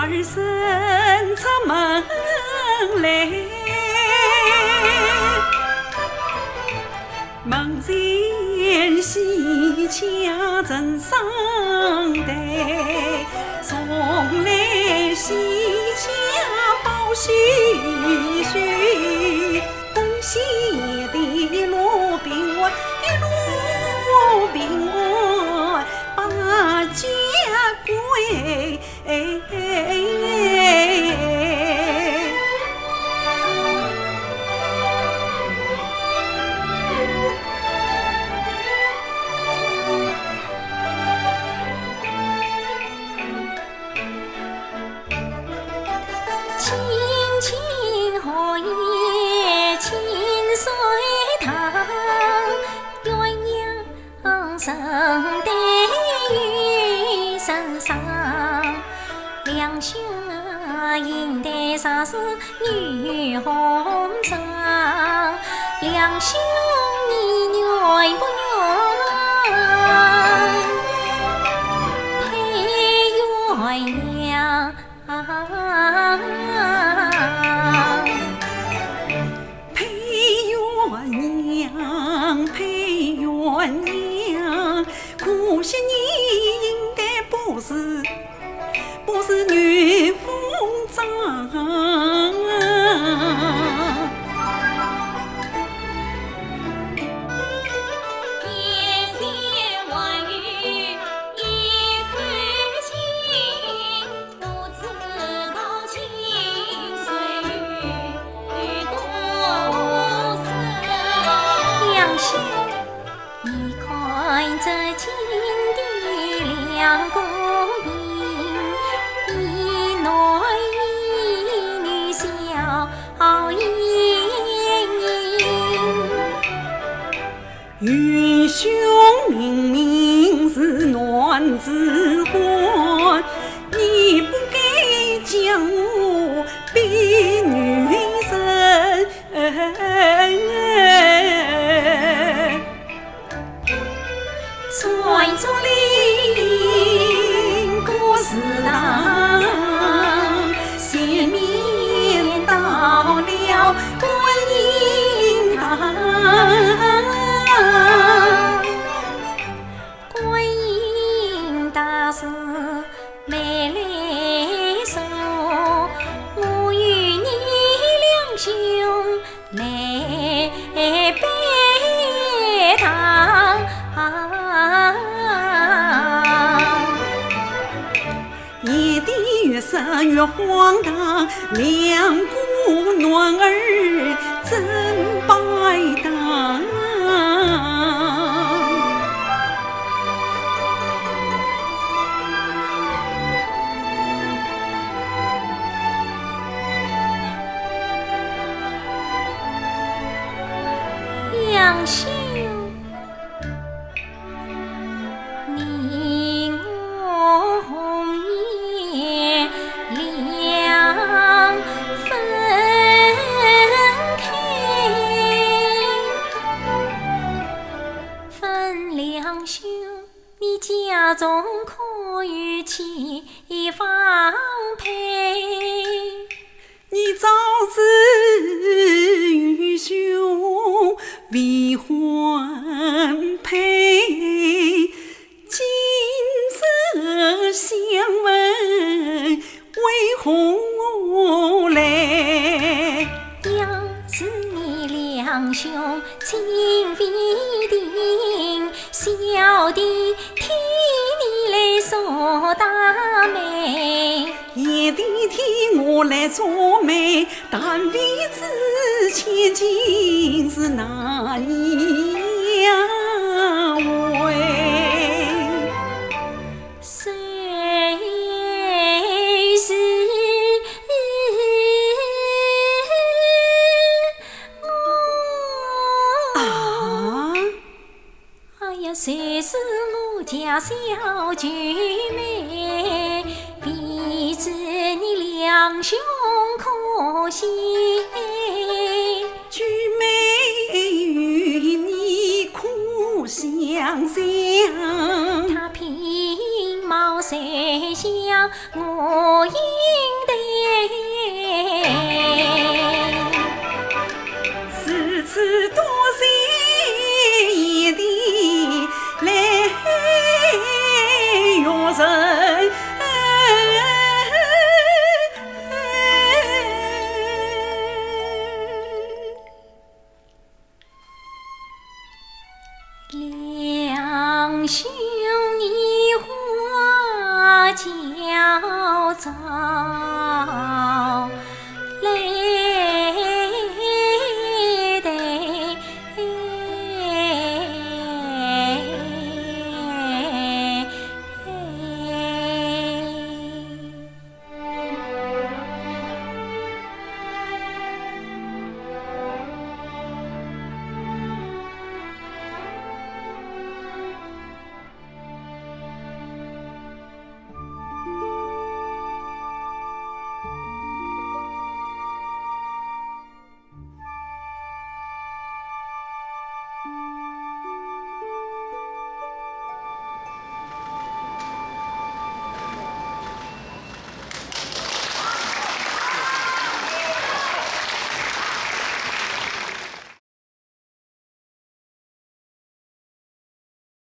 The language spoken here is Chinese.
儿生出门来，门前喜鹊成双对，送来喜鹊报喜讯，恭喜爷的一路平安，一路平安，把家归。青青荷叶清水塘，鸳鸯生对雨声声。两兄迎对啥是女红妆？两兄你愿不愿配鸳鸯？配鸳鸯，配鸳鸯，可惜你应该不是女红妆。你看这金的两个影，一男一女笑盈盈。愚兄明明是男子汉，你不该将我比女人。传竹林故事堂，前面到了观音堂。观音大士美来说，我与你两兄来拜堂。夜的月色越荒唐，两股暖儿真摆荡。两兄你我红颜两分开，分两兄你家中可与妻房配。你早知愚兄未婚配，今日相问为何来？要是你两兄情未定，小弟替你来说大媒。夜的替我来做媒，但未知前景是哪样位？谁是我？啊！哎呀，谁是我家小菊妹？未知你两兄可惜。